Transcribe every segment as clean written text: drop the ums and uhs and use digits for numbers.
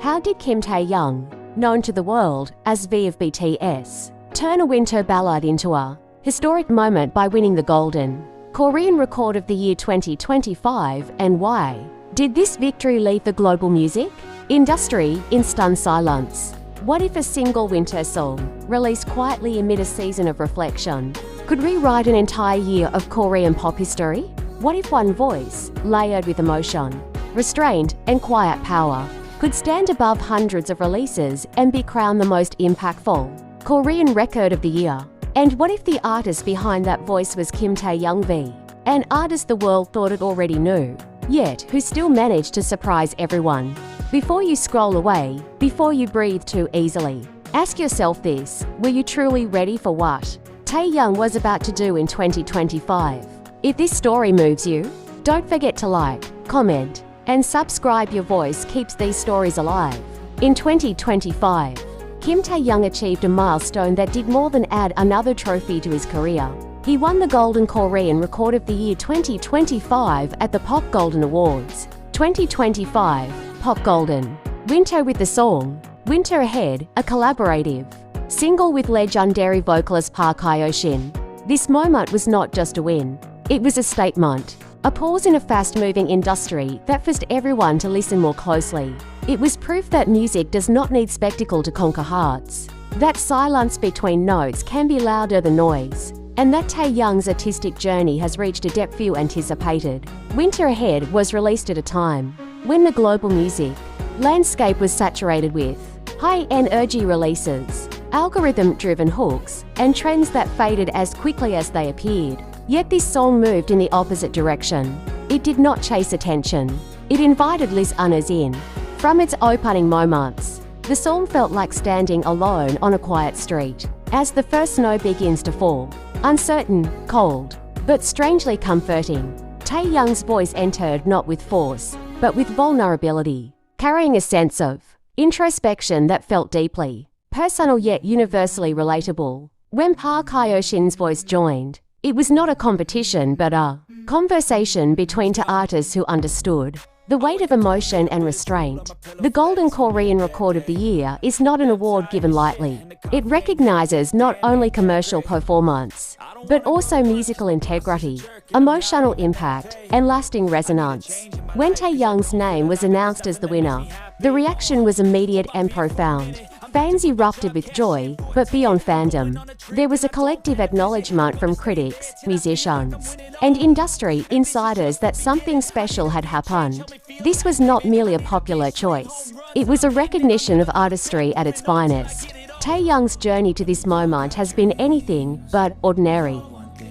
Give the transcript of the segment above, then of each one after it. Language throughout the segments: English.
How did Kim Taehyung, known to the world as V of BTS, turn a winter ballad into a historic moment by winning the Golden Korean Record of the Year 2025, and why did this victory leave the global music industry in stunned silence? What if a single winter song, released quietly amid a season of reflection, could rewrite an entire year of Korean pop history? What if one voice, layered with emotion, restraint, and quiet power, could stand above hundreds of releases and be crowned the most impactful Korean record of the year? And what if the artist behind that voice was Kim Taehyung V, an artist the world thought it already knew, yet who still managed to surprise everyone? Before you scroll away, before you breathe too easily, ask yourself this: were you truly ready for what Taehyung was about to do in 2025? If this story moves you, don't forget to like, comment, and subscribe. Your voice keeps these stories alive. In 2025, Kim Taehyung achieved a milestone that did more than add another trophy to his career. He won the Golden Korean Record of the Year 2025 at the Pop Golden Awards 2025, Pop Golden Winter, with the song Winter Ahead, a collaborative single with legendary vocalist Park Hyo-shin. This moment was not just a win, it was a statement. A pause in a fast-moving industry that forced everyone to listen more closely. It was proof that music does not need spectacle to conquer hearts, that silence between notes can be louder than noise, and that Taehyung's artistic journey has reached a depth few anticipated. Winter Ahead was released at a time when the global music landscape was saturated with high-energy releases, algorithm-driven hooks, and trends that faded as quickly as they appeared. Yet this song moved in the opposite direction. It did not chase attention. It invited listeners in. From its opening moments, the song felt like standing alone on a quiet street. As the first snow begins to fall, uncertain, cold, but strangely comforting, Taehyung's voice entered not with force, but with vulnerability, carrying a sense of introspection that felt deeply personal yet universally relatable. When Park Hyo-shin's voice joined, it was not a competition but a conversation between two artists who understood the weight of emotion and restraint. The Golden Korean Record of the Year is not an award given lightly. It recognizes not only commercial performance, but also musical integrity, emotional impact, and lasting resonance. When Taehyung's name was announced as the winner, the reaction was immediate and profound. Fans erupted with joy, but beyond fandom, there was a collective acknowledgement from critics, musicians, and industry insiders that something special had happened. This was not merely a popular choice. It was a recognition of artistry at its finest. Taehyung's journey to this moment has been anything but ordinary.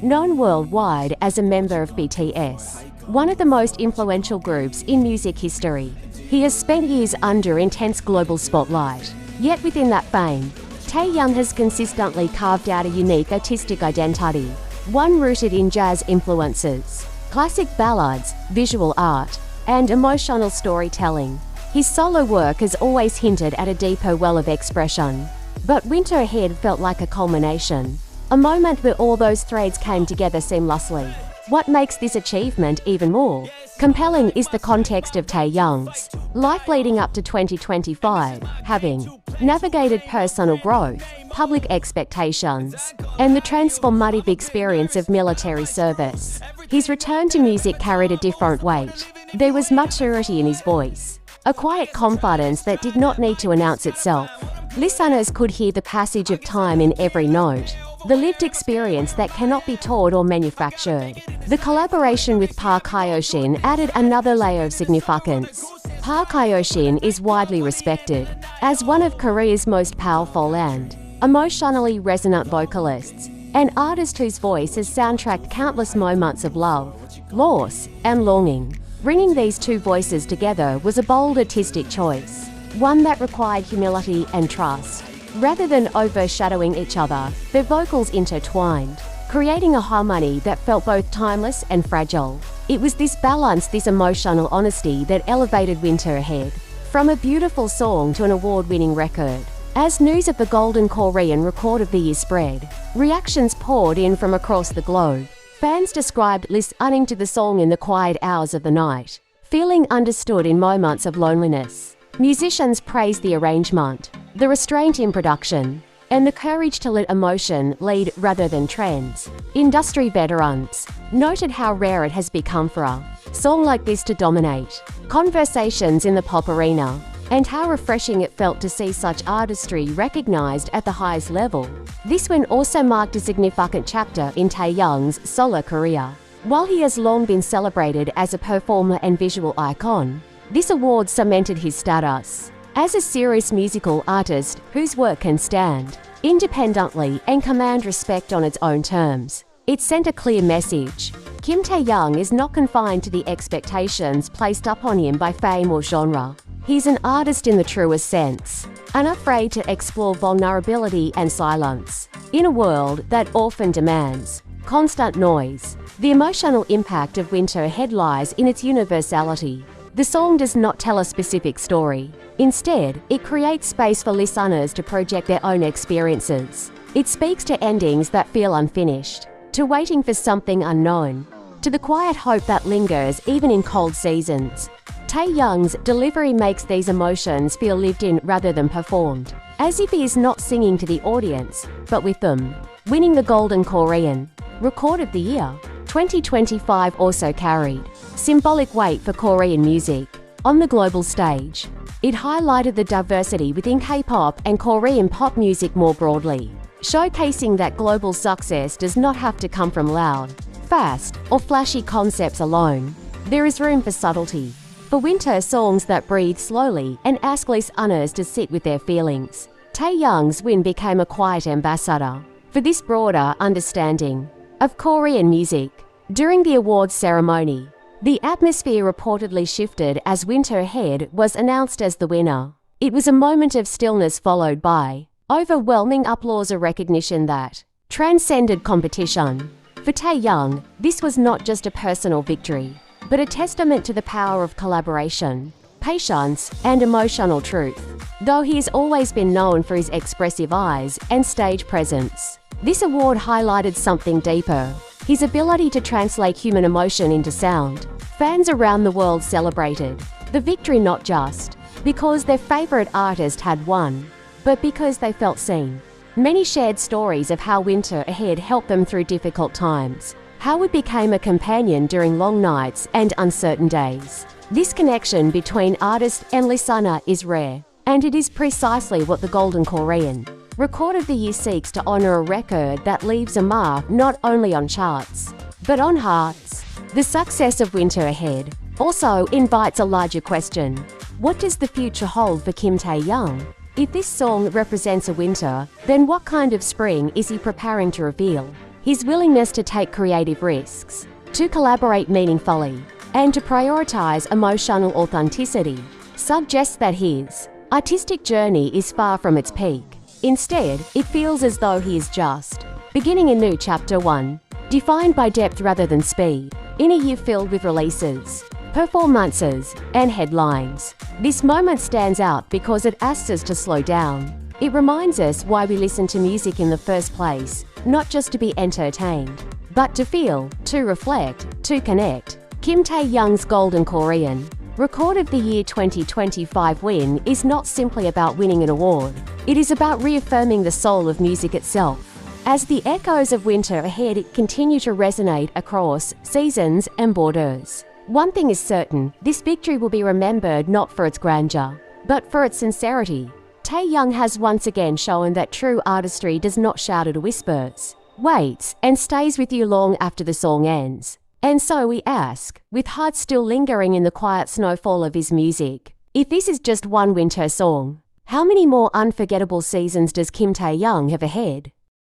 Known worldwide as a member of BTS, one of the most influential groups in music history, he has spent years under intense global spotlight. Yet within that fame, Taehyung has consistently carved out a unique artistic identity, one rooted in jazz influences, classic ballads, visual art, and emotional storytelling. His solo work has always hinted at a deeper well of expression. But Winter Ahead felt like a culmination, a moment where all those threads came together seamlessly. What makes this achievement even more compelling is the context of Taehyung's life leading up to 2025, having navigated personal growth, public expectations, and the transformative experience of military service. His return to music carried a different weight. There was maturity in his voice, a quiet confidence that did not need to announce itself. Listeners could hear the passage of time in every note, the lived experience that cannot be taught or manufactured. The collaboration with Park Hyo-shin added another layer of significance. Park Hyo-shin is widely respected as one of Korea's most powerful and emotionally resonant vocalists, an artist whose voice has soundtracked countless moments of love, loss, and longing. Bringing these two voices together was a bold artistic choice, one that required humility and trust. Rather than overshadowing each other, their vocals intertwined, creating a harmony that felt both timeless and fragile. It was this balance, this emotional honesty that elevated Winter Ahead from a beautiful song to an award-winning record. As news of the Golden Korean Record of the Year spread, reactions poured in from across the globe. Fans described listening to the song in the quiet hours of the night, feeling understood in moments of loneliness, Musicians praised the arrangement, the restraint in production, and the courage to let emotion lead rather than trends. Industry veterans noted how rare it has become for a song like this to dominate conversations in the pop arena, and how refreshing it felt to see such artistry recognized at the highest level. This win also marked a significant chapter in Taehyung's solo career. While he has long been celebrated as a performer and visual icon, this award cemented his status as a serious musical artist whose work can stand independently and command respect on its own terms. It sent a clear message. Kim Taehyung is not confined to the expectations placed upon him by fame or genre. He's an artist in the truest sense, unafraid to explore vulnerability and silence. In a world that often demands constant noise, the emotional impact of Winter Ahead lies in its universality. The song does not tell a specific story. Instead, it creates space for listeners to project their own experiences. It speaks to endings that feel unfinished, to waiting for something unknown, to the quiet hope that lingers even in cold seasons. Taehyung's delivery makes these emotions feel lived in rather than performed, as if he is not singing to the audience, but with them. Winning the Golden Korean Record of the Year 2025 also carried symbolic weight for Korean music. On the global stage, it highlighted the diversity within K-pop and Korean pop music more broadly, showcasing that global success does not have to come from loud, fast, or flashy concepts alone. There is room for subtlety, for winter songs that breathe slowly and ask listeners to sit with their feelings. Taehyung's win became a quiet ambassador for this broader understanding of Korean music. During the awards ceremony, the atmosphere reportedly shifted as Winter Ahead was announced as the winner. It was a moment of stillness followed by overwhelming applause, a recognition that transcended competition. For Taehyung, this was not just a personal victory, but a testament to the power of collaboration, patience, and emotional truth. Though he has always been known for his expressive eyes and stage presence, this award highlighted something deeper: his ability to translate human emotion into sound. Fans around the world celebrated the victory not just because their favorite artist had won, but because they felt seen. Many shared stories of how Winter Ahead helped them through difficult times, how it became a companion during long nights and uncertain days. This connection between artist and listener is rare, and it is precisely what the Golden Korean Record of the Year seeks to honor, a record that leaves a mark not only on charts, but on hearts. The success of Winter Ahead also invites a larger question. What does the future hold for Kim Taehyung? If this song represents a winter, then what kind of spring is he preparing to reveal? His willingness to take creative risks, to collaborate meaningfully, and to prioritize emotional authenticity suggests that his artistic journey is far from its peak. Instead, it feels as though he is just beginning a new chapter, one defined by depth rather than speed. In a year filled with releases, performances, and headlines, this moment stands out because it asks us to slow down. It reminds us why we listen to music in the first place, not just to be entertained, but to feel, to reflect, to connect. Kim Taehyung's Golden Korean Record of the Year 2025 win is not simply about winning an award. It is about reaffirming the soul of music itself. As the echoes of Winter Ahead continue to resonate across seasons and borders, one thing is certain: this victory will be remembered not for its grandeur, but for its sincerity. Taehyung has once again shown that true artistry does not shout at whispers, waits, and stays with you long after the song ends. And so we ask, with hearts still lingering in the quiet snowfall of his music, if this is just one winter song, how many more unforgettable seasons does Kim Taehyung have ahead?